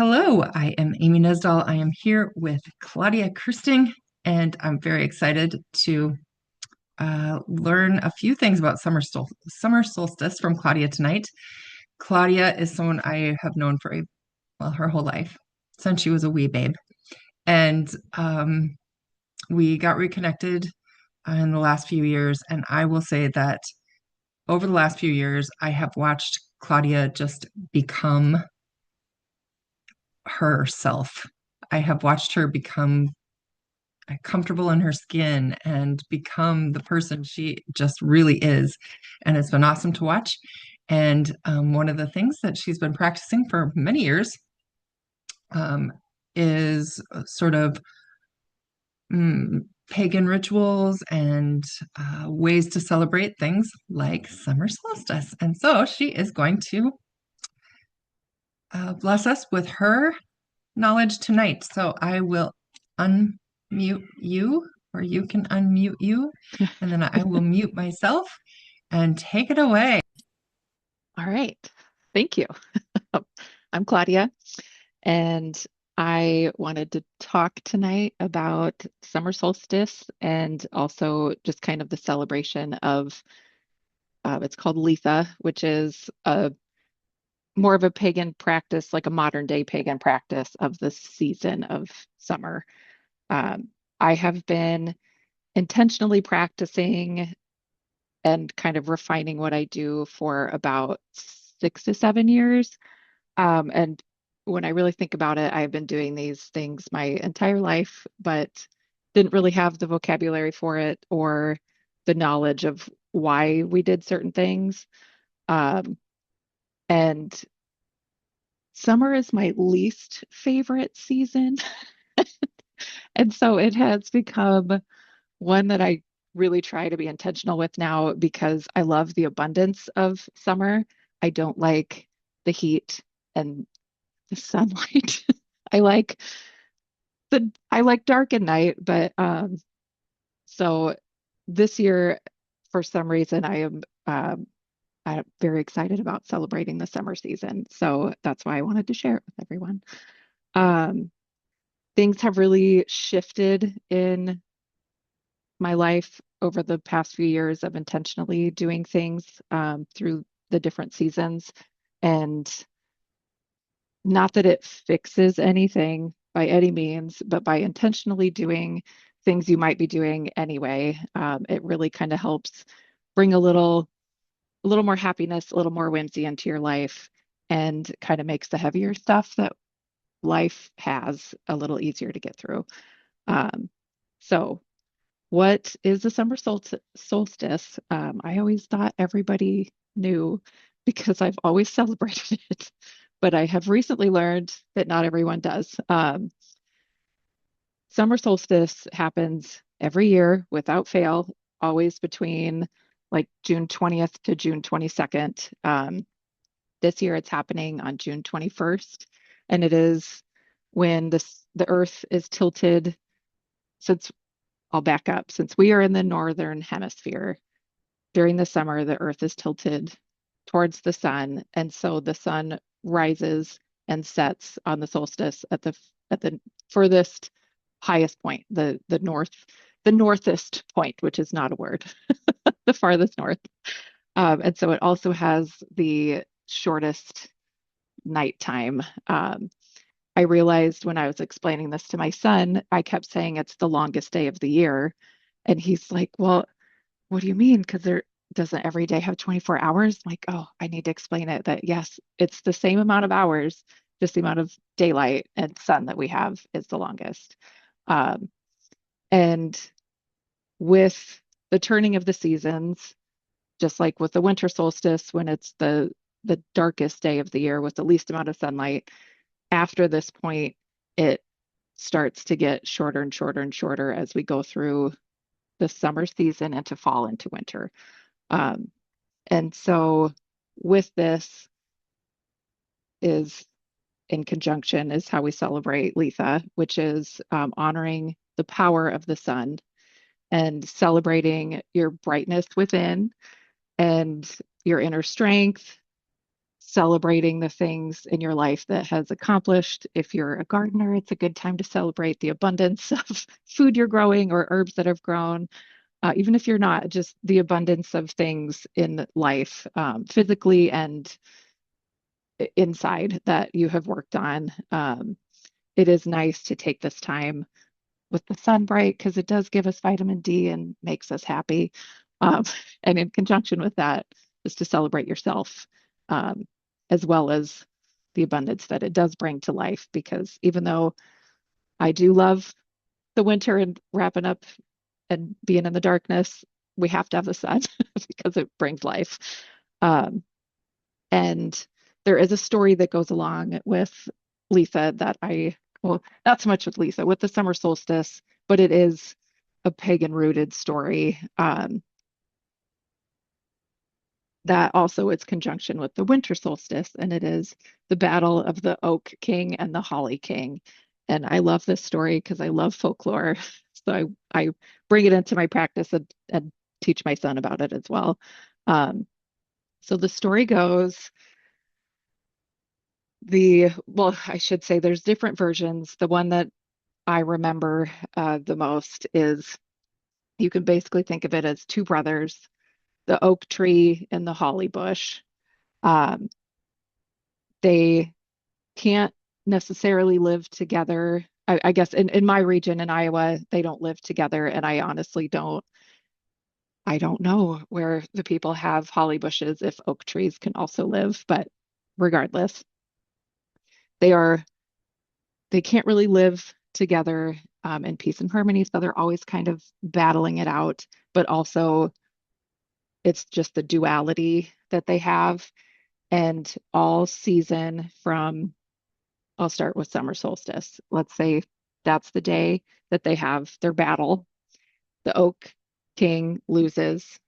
Hello, I am Amy Nesdahl. I am here with Claudia Kersting, and I'm very excited to learn a few things about summer solstice from Claudia tonight. Claudia is someone I have known for her whole life, since she was a wee babe. And we got reconnected in the last few years. And I will say that over the last few years, I have watched Claudia just become herself. I have watched her become comfortable in her skin and become the person she just really is. And it's been awesome to watch. And one of the things that she's been practicing for many years um, is sort of pagan rituals and ways to celebrate things like summer solstice. And so she is going to bless us with her knowledge tonight. So I will unmute you, or you can unmute you, and then I will mute myself and take it away. All right. Thank you. I'm Claudia, and I wanted to talk tonight about summer solstice and also just kind of the celebration of it's called Litha, which is a more of a pagan practice, like a modern day pagan practice of the season of summer. Um, I have been intentionally practicing and kind of refining what I do for about 6 to 7 years. And when I really think about it, I've been doing these things my entire life, but didn't really have the vocabulary for it or the knowledge of why we did certain things. Um, and summer is my least favorite season. And so it has become one that I really try to be intentional with now because I love the abundance of summer. I don't like the heat and the sunlight. I like I like dark at night, but so this year for some reason I'm very excited about celebrating the summer season. So that's why I wanted to share it with everyone. Um, Things have really shifted in my life over the past few years of intentionally doing things through the different seasons. And not that it fixes anything by any means, but by intentionally doing things you might be doing anyway, it really kind of helps bring a little more happiness, a little more whimsy into your life, and kind of makes the heavier stuff that life has a little easier to get through. Um, so, what is the solstice? I always thought everybody knew because I've always celebrated it, but I have recently learned that not everyone does. Summer solstice happens every year without fail, always between like June 20th to June 22nd. This year it's happening on June 21st, and it is when the Earth is tilted. Since I'll back up, since we are in the northern hemisphere, during the summer, the Earth is tilted towards the sun, and so the sun rises and sets on the solstice at the furthest highest point, the northest point, which is not a word, the farthest north. And so it also has the shortest nighttime. I realized when I was explaining this to my son, I kept saying it's the longest day of the year. And he's like, well, what do you mean? Because there doesn't every day have 24 hours? I'm like, oh, I need to explain it that yes, it's the same amount of hours, just the amount of daylight and sun that we have is the longest. Um, and with the turning of the seasons, just like with the winter solstice, when it's the darkest day of the year with the least amount of sunlight, after this point, it starts to get shorter and shorter and shorter as we go through the summer season into fall into winter. Um, and so with this is in conjunction is how we celebrate Litha, which is honoring the power of the sun and celebrating your brightness within and your inner strength celebrating the things in your life that has accomplished. If you're a gardener, it's a good time to celebrate the abundance of food you're growing or herbs that have grown. Even if you're not, just the abundance of things in life, physically and inside that you have worked on. It is nice to take this time with the sun bright because it does give us vitamin D and makes us happy. Um, and in conjunction with that, is to celebrate yourself, um, as well as the abundance that it does bring to life. Because even though I do love the winter and wrapping up and being in the darkness, we have to have the sun because it brings life. Um, and there is a story that goes along with Litha that well, not so much with Litha, with the summer solstice, but it is a pagan rooted story. That also its conjunction with the winter solstice, and it is the battle of the Oak King and the Holly King. And I love this story because I love folklore. So I bring it into my practice and teach my son about it as well. Um, so the story goes well, I should say there's different versions. The one that I remember the most is you can basically think of it as two brothers, the oak tree and the holly bush. Um, they can't necessarily live together. I guess in my region in Iowa, they don't live together, and I honestly I don't know where the people have holly bushes if oak trees can also live, but regardless, they are they can't really live together in peace and harmony. So they're always kind of battling it out, but also it's just the duality that they have. And all season from, I'll start with summer solstice. Let's say that's the day that they have their battle. The oak king loses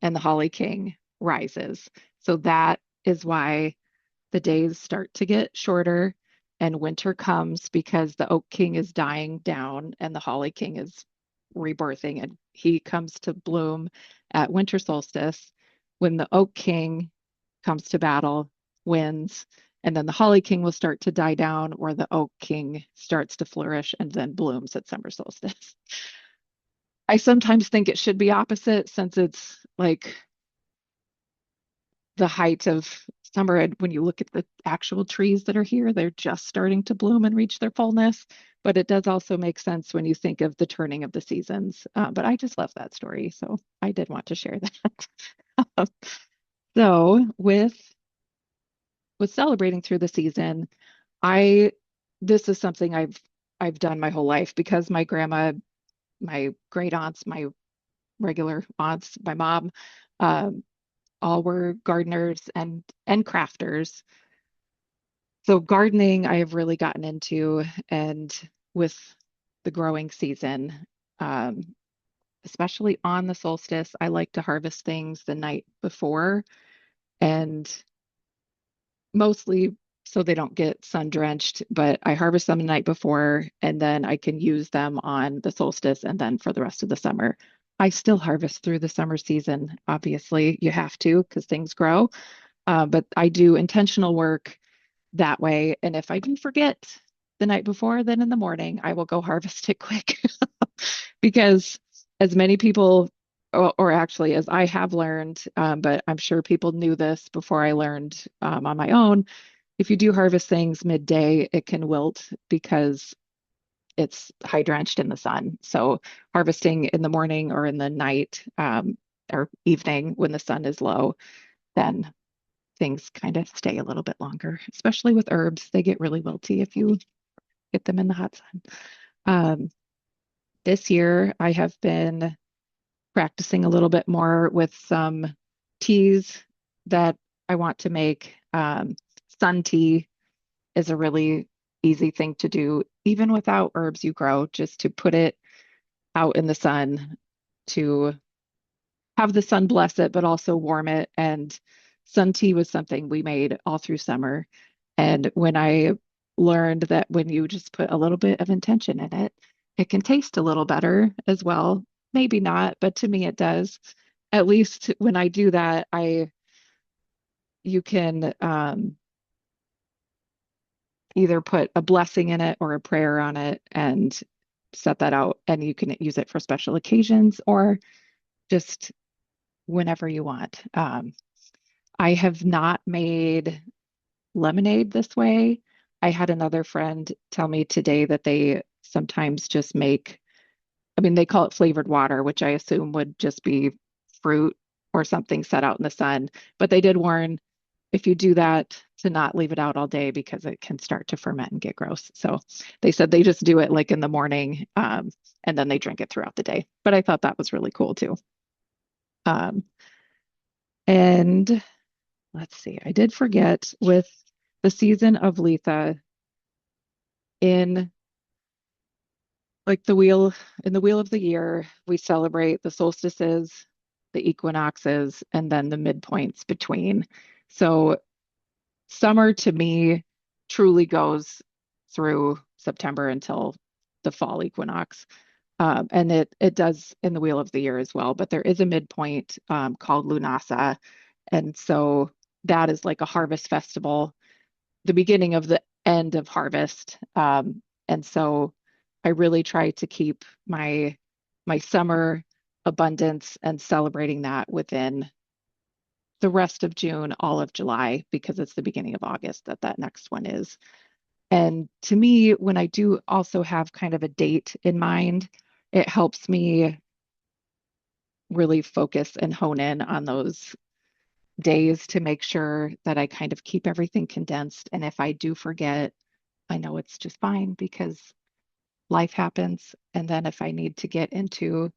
and the holly king rises. So that is why the days start to get shorter and winter comes because the Oak King is dying down and the Holly King is rebirthing, and he comes to bloom at winter solstice when the Oak King comes to battle, wins, and then the Holly King will start to die down where the Oak King starts to flourish and then blooms at summer solstice. I sometimes think it should be opposite since it's like the height of summer. And when you look at the actual trees that are here, they're just starting to bloom and reach their fullness. But it does also make sense when you think of the turning of the seasons. But I just love that story. So I did want to share that. So with celebrating through the season, I this is something I've done my whole life because my grandma, my great aunts, my regular aunts, my mom, um, all were gardeners and crafters. So gardening I have really gotten into, and with the growing season, um, especially on the solstice, I like to harvest things the night before, and mostly so they don't get sun drenched, but I harvest them the night before and then I can use them on the solstice and then for the rest of the summer. I still harvest through the summer season. Obviously, you have to because things grow. But I do intentional work that way. And if I do forget the night before, then in the morning, I will go harvest it quick. Because as many people, or actually as I have learned, but I'm sure people knew this before I learned on my own, if you do harvest things midday, it can wilt because it's high drenched in the sun. So harvesting in the morning or in the night or evening when the sun is low, then things kind of stay a little bit longer, especially with herbs. They get really wilty if you get them in the hot sun. Um, this year, I have been practicing a little bit more with some teas that I want to make. Sun tea is a really easy thing to do, even without herbs you grow, just to put it out in the sun to have the sun bless it, but also warm it. And sun tea was something we made all through summer. And when I learned that when you just put a little bit of intention in it, it can taste a little better as well. Maybe not, but to me it does. At least when I do that, you can either put a blessing in it or a prayer on it and set that out. And you can use it for special occasions or just whenever you want. I have not made lemonade this way. I had another friend tell me today that they sometimes just make, I mean, they call it flavored water, which I assume would just be fruit or something set out in the sun. But they did warn if you do that to not leave it out all day because it can start to ferment and get gross. So they said they just do it like in the morning, and then they drink it throughout the day. But I thought that was really cool too. Um, and let's see, I did forget with the season of Litha in like the wheel in the wheel of the year, we celebrate the solstices, the equinoxes, and then the midpoints between. So summer to me truly goes through September until the fall equinox. And it does in the wheel of the year as well, but there is a midpoint called Lunasa. And so that is like a harvest festival, the beginning of the end of harvest. And so I really try to keep my summer abundance and celebrating that within the rest of June, all of July, because it's the beginning of August that that next one is. And to me, when I do also have kind of a date in mind, it helps me really focus and hone in on those days to make sure that I kind of keep everything condensed. And if I do forget, I know it's just fine because life happens. And then if I need to get into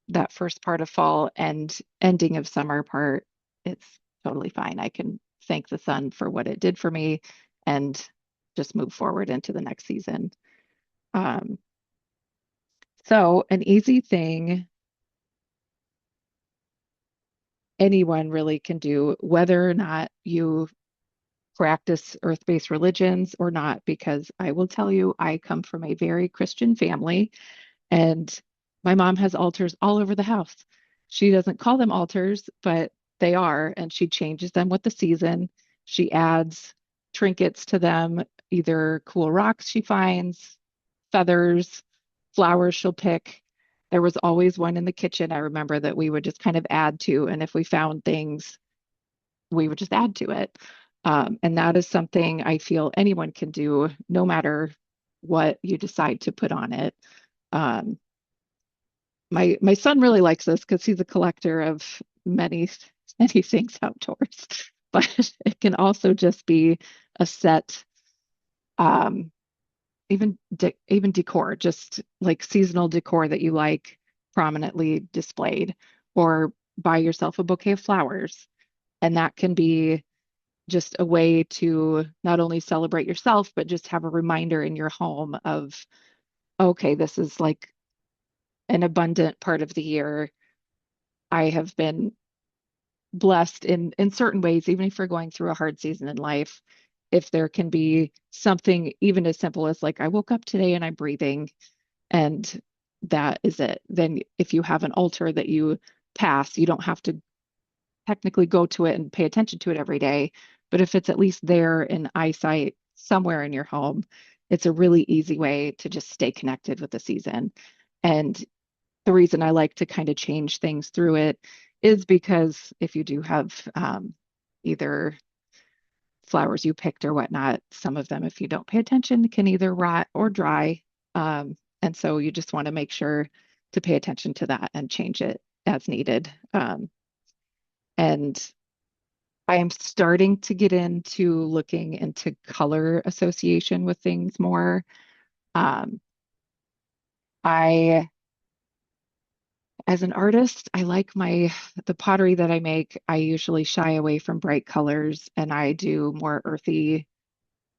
that first part of fall and ending of summer part, it's totally fine. I can thank the sun for what it did for me and just move forward into the next season. Um, so, an easy thing anyone really can do, whether or not you practice earth based religions or not, because I will tell you, I come from a very Christian family. And my mom has altars all over the house. She doesn't call them altars, but they are. And she changes them with the season. She adds trinkets to them, either cool rocks she finds, feathers, flowers she'll pick. There was always one in the kitchen, I remember, that we would just kind of add to. And if we found things, we would just add to it. And that is something I feel anyone can do, no matter what you decide to put on it. Um, my son really likes this because he's a collector of many many things outdoors. But it can also just be a set, um, even decor, just like seasonal decor that you like prominently displayed, or buy yourself a bouquet of flowers, and that can be just a way to not only celebrate yourself, but just have a reminder in your home of, okay, this is like an abundant part of the year. I have been blessed in certain ways, even if you're going through a hard season in life. If there can be something even as simple as like I woke up today and I'm breathing and that is it. Then if you have an altar that you pass, you don't have to technically go to it and pay attention to it every day. But if it's at least there in eyesight somewhere in your home, it's a really easy way to just stay connected with the season. And the reason I like to kind of change things through it is because if you do have either flowers you picked or whatnot, some of them, if you don't pay attention, can either rot or dry. And so you just want to make sure to pay attention to that and change it as needed. And I am starting to get into looking into color association with things more. Um, I As an artist, I like the pottery that I make. I usually shy away from bright colors and I do more earthy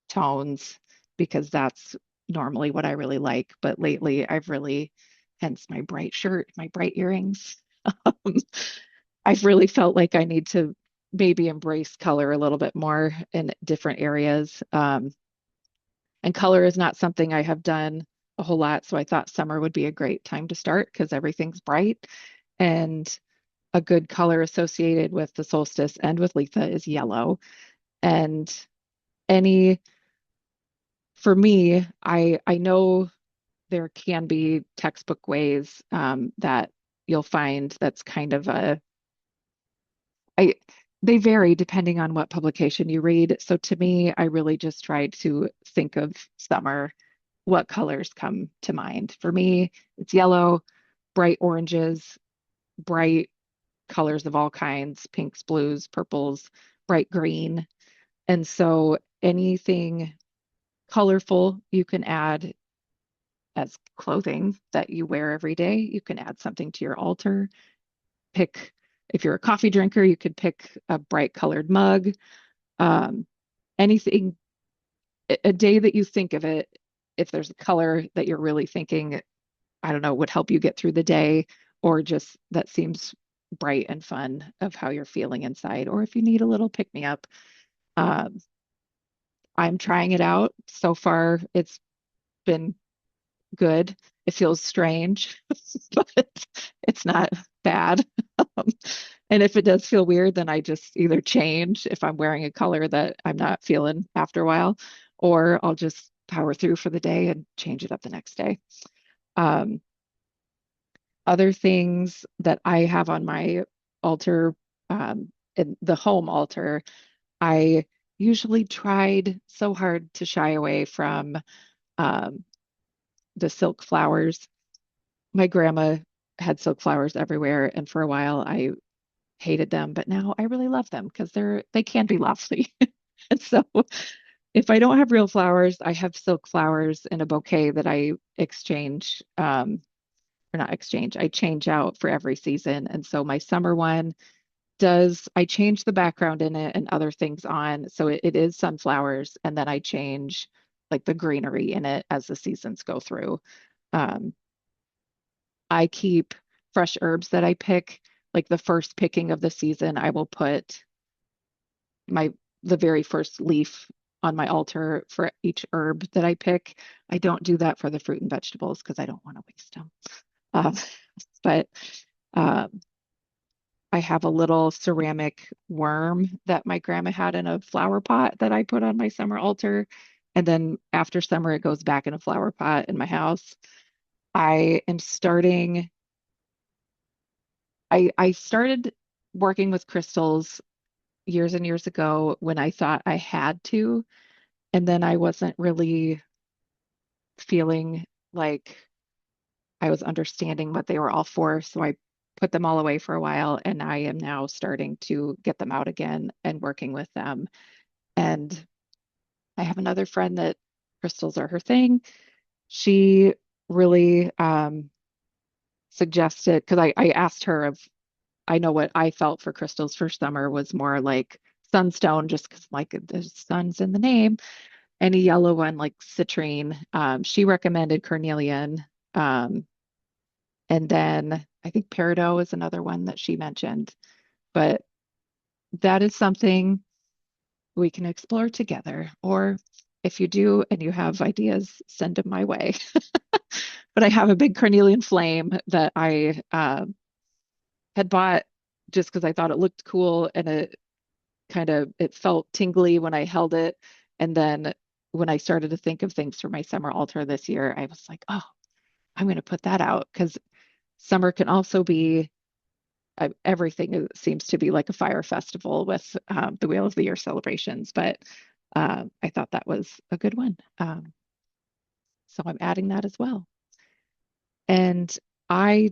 tones because that's normally what I really like. But lately, I've really, hence my bright shirt, my bright earrings, um, I've really felt like I need to maybe embrace color a little bit more in different areas. And color is not something I have done a whole lot. So I thought summer would be a great time to start because everything's bright. And a good color associated with the solstice and with Litha is yellow. And any, for me, I know there can be textbook ways that you'll find that's kind of a I they vary depending on what publication you read. So to me, I really just tried to think of summer, what colors come to mind. For me, it's yellow, bright oranges, bright colors of all kinds, pinks, blues, purples, bright green. And so anything colorful you can add as clothing that you wear every day. You can add something to your altar. Pick, if you're a coffee drinker, you could pick a bright colored mug. Um, anything, a day that you think of it, if there's a color that you're really thinking, I don't know, would help you get through the day, or just that seems bright and fun of how you're feeling inside, or if you need a little pick me up. Um, I'm trying it out. So far, it's been good. It feels strange, but it's not bad. Um, and if it does feel weird, then I just either change if I'm wearing a color that I'm not feeling after a while, or I'll just power through for the day and change it up the next day. Um, Other things that I have on my altar, in the home altar, I usually tried so hard to shy away from um, the silk flowers. My grandma had silk flowers everywhere, and for a while I hated them, but now I really love them because they can be lovely. And so if I don't have real flowers, I have silk flowers in a bouquet that I exchange, or not exchange, I change out for every season. And so my summer one I change the background in it and other things on. So it is sunflowers, and then I change like the greenery in it as the seasons go through. Um, I keep fresh herbs that I pick, like the first picking of the season, I will put my the very first leaf on my altar for each herb that I pick. I don't do that for the fruit and vegetables because I don't want to waste them. Um, but um, I have a little ceramic worm that my grandma had in a flower pot that I put on my summer altar. And then after summer, it goes back in a flower pot in my house. I am starting, I started working with crystals years and years ago when I thought I had to. And then I wasn't really feeling like I was understanding what they were all for. So I put them all away for a while, and I am now starting to get them out again and working with them. And I have another friend that crystals are her thing. She really suggested, because I asked her if I know what I felt for crystals for summer was more like sunstone, just because like the sun's in the name, and a yellow one like citrine. She recommended carnelian. Um, and then I think peridot is another one that she mentioned. But that is something we can explore together. Or if you do and you have ideas, send them my way. But I have a big carnelian flame that I had bought just because I thought it looked cool, and it felt tingly when I held it. And then when I started to think of things for my summer altar this year, I was like, oh, I'm going to put that out because summer can also be everything seems to be like a fire festival with the Wheel of the Year celebrations. But I thought that was a good one. So I'm adding that as well. And I,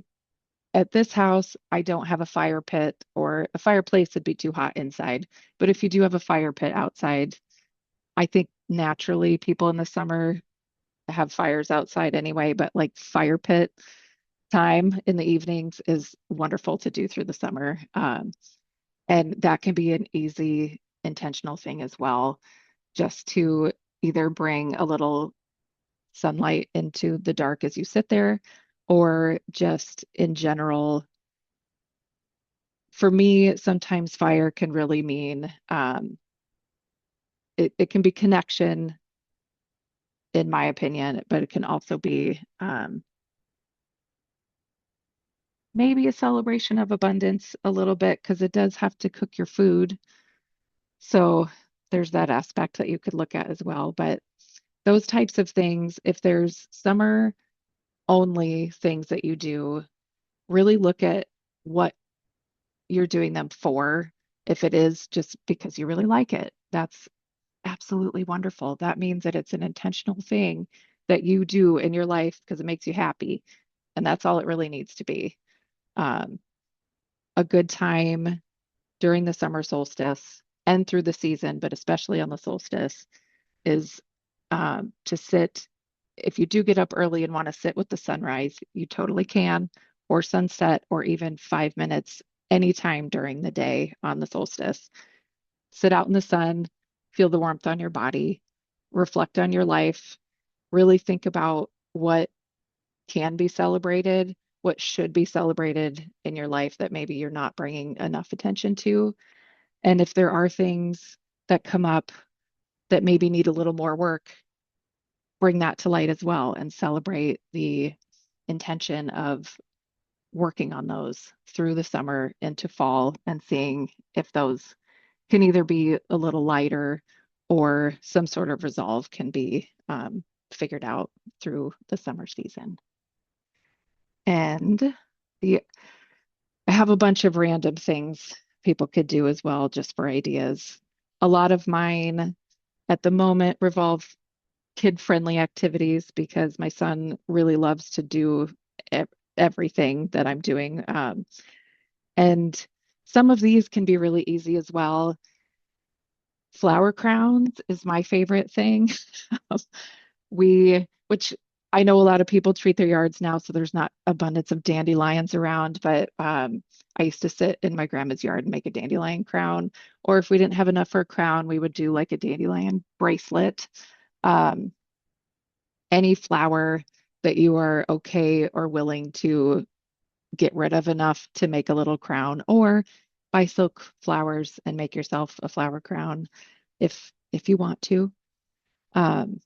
at this house, I don't have a fire pit, or a fireplace would be too hot inside. But if you do have a fire pit outside, I think naturally people in the summer have fires outside anyway, but like fire pit time in the evenings is wonderful to do through the summer. And that can be an easy intentional thing as well, just to either bring a little sunlight into the dark as you sit there, or just in general. For me, sometimes fire can really mean it can be connection, in my opinion, but it can also be, maybe a celebration of abundance a little bit because it does have to cook your food. So there's that aspect that you could look at as well. But those types of things, if there's summer only things that you do, really look at what you're doing them for. If it is just because you really like it, that's absolutely wonderful. That means that it's an intentional thing that you do in your life because it makes you happy. And that's all it really needs to be. Um, a good time during the summer solstice and through the season, but especially on the solstice, is to sit. If you do get up early and want to sit with the sunrise, you totally can, or sunset, or even 5 minutes anytime during the day on the solstice. Sit out in the sun, feel the warmth on your body, reflect on your life, really think about what can be celebrated, what should be celebrated in your life that maybe you're not bringing enough attention to. And if there are things that come up that maybe need a little more work, bring that to light as well and celebrate the intention of working on those through the summer into fall and seeing if those can either be a little lighter or some sort of resolve can be figured out through the summer season. And the, I have a bunch of random things people could do as well, just for ideas. A lot of mine at the moment revolve kid-friendly activities because my son really loves to do e- everything that I'm doing. And some of these can be really easy as well. Flower crowns is my favorite thing. Which I know a lot of people treat their yards now, so there's not abundance of dandelions around, but I used to sit in my grandma's yard and make a dandelion crown. Or if we didn't have enough for a crown, we would do like a dandelion bracelet. Um, any flower that you are okay or willing to get rid of enough to make a little crown, or buy silk flowers and make yourself a flower crown if you want to. Um,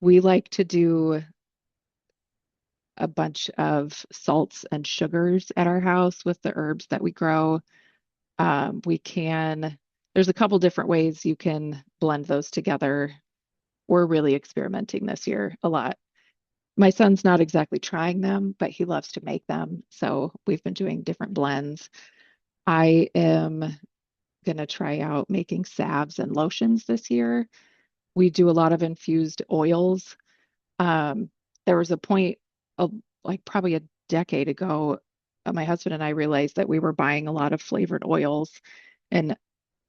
we like to do a bunch of salts and sugars at our house with the herbs that we grow. We can, there's a couple different ways you can blend those together. We're really experimenting this year a lot. My son's not exactly trying them, but he loves to make them. So we've been doing different blends. I am going to try out making salves and lotions this year. We do a lot of infused oils. Um, there was a point of like probably a decade ago, my husband and I realized that we were buying a lot of flavored oils and,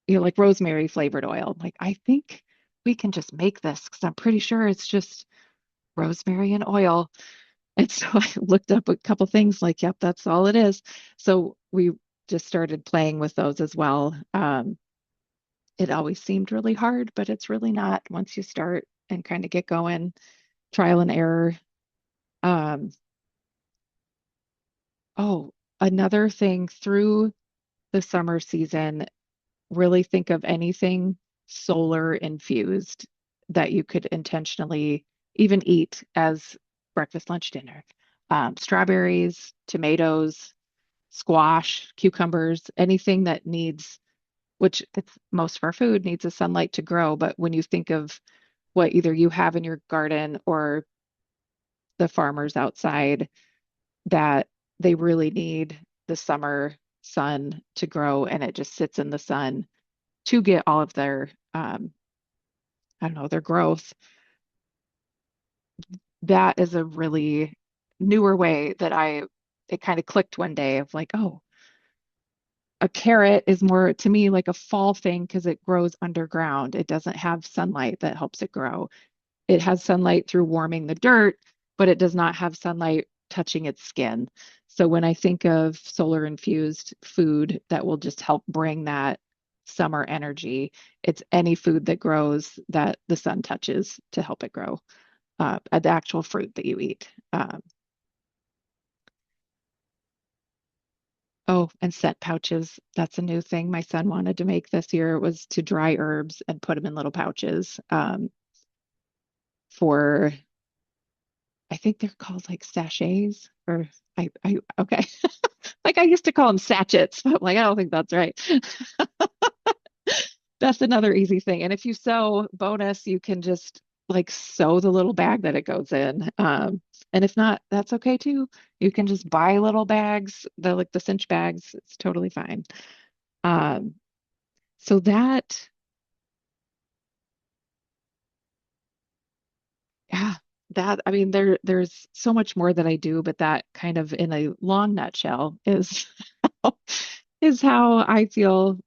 like rosemary flavored oil. Like, I think we can just make this because I'm pretty sure it's just rosemary and oil. And so I looked up a couple things like, yep, that's all it is. So we just started playing with those as well. It always seemed really hard, but it's really not once you start and kind of get going, trial and error. Um, oh, another thing through the summer season, really think of anything solar infused that you could intentionally even eat as breakfast, lunch, dinner. Strawberries, tomatoes, squash, cucumbers, anything that needs, which it's most of our food needs the sunlight to grow. But when you think of what either you have in your garden or the farmers outside, that they really need the summer sun to grow and it just sits in the sun to get all of their, I don't know, their growth. That is a really newer way that it kind of clicked one day of like, oh, a carrot is more to me like a fall thing because it grows underground. It doesn't have sunlight that helps it grow. It has sunlight through warming the dirt, but it does not have sunlight touching its skin. So when I think of solar infused food that will just help bring that summer energy, it's any food that grows that the sun touches to help it grow, the actual fruit that you eat. Oh, and scent pouches. That's a new thing my son wanted to make this year was to dry herbs and put them in little pouches for I think they're called like sachets or okay. Like I used to call them sachets, but like I don't think that's right. That's another easy thing. And if you sew bonus, you can just like sew the little bag that it goes in. And if not, that's okay too. You can just buy little bags, the cinch bags. It's totally fine. Um, so that, yeah, that I mean, there's so much more that I do, but that kind of in a long nutshell is is how I feel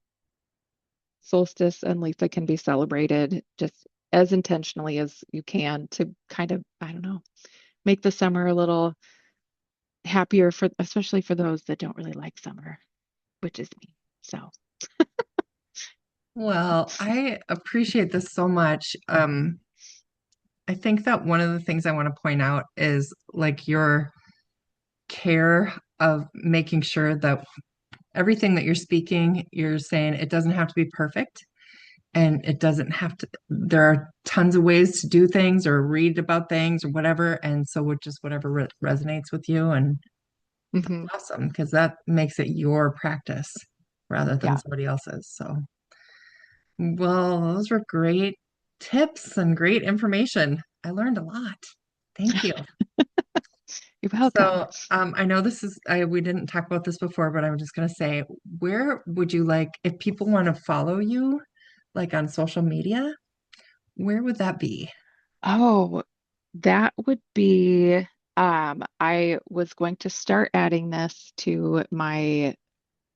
solstice and Litha can be celebrated just as intentionally as you can to kind of, I don't know, make the summer a little happier for, especially for those that don't really like summer, which is me. So, Well, I appreciate this so much. I think that one of the things I want to point out is like your care of making sure that everything that you're speaking, you're saying it doesn't have to be perfect and it doesn't have to, there are tons of ways to do things or read about things or whatever. And so with just whatever resonates with you. And mhm, that's awesome because that makes it your practice rather than yeah, somebody else's. So, well, those were great tips and great information. I learned a lot. Thank you. you're welcome. So, I know this is we didn't talk about this before, but I'm just gonna say, where would you like if people want to follow you, like on social media, where would that be? Oh, that would be, I was going to start adding this to my,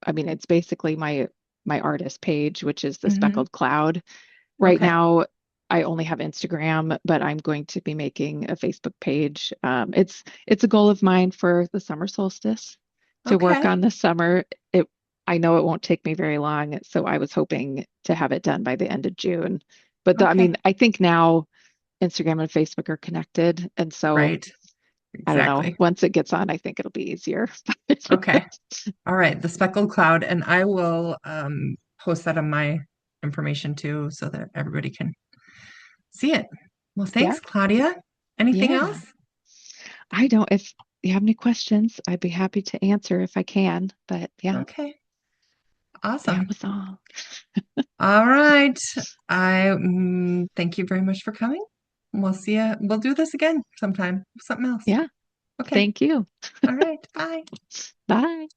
I mean, it's basically my artist page, which is the Hmm. speckled cloud. Right Okay. now, I only have Instagram, but I'm going to be making a Facebook page. It's a goal of mine for the summer solstice to work Okay. on this summer. It I know it won't take me very long, so I was hoping to have it done by the end of June. But I Okay. mean, I think now Instagram and Facebook are connected, and so Right. I don't know. Exactly. Once it gets on, I think it'll be easier. Okay. All right. The speckled cloud, and I will post that on my information too, so that everybody can see it. Well, Yeah, thanks, Claudia. Anything yeah. else? I don't. If you have any questions, I'd be happy to answer if I can. But yeah, Okay. that Awesome. was all. All right. I thank you very much for coming. We'll see you. We'll do this again sometime. Something else. Yeah, Okay. thank you. All right. Bye. Bye.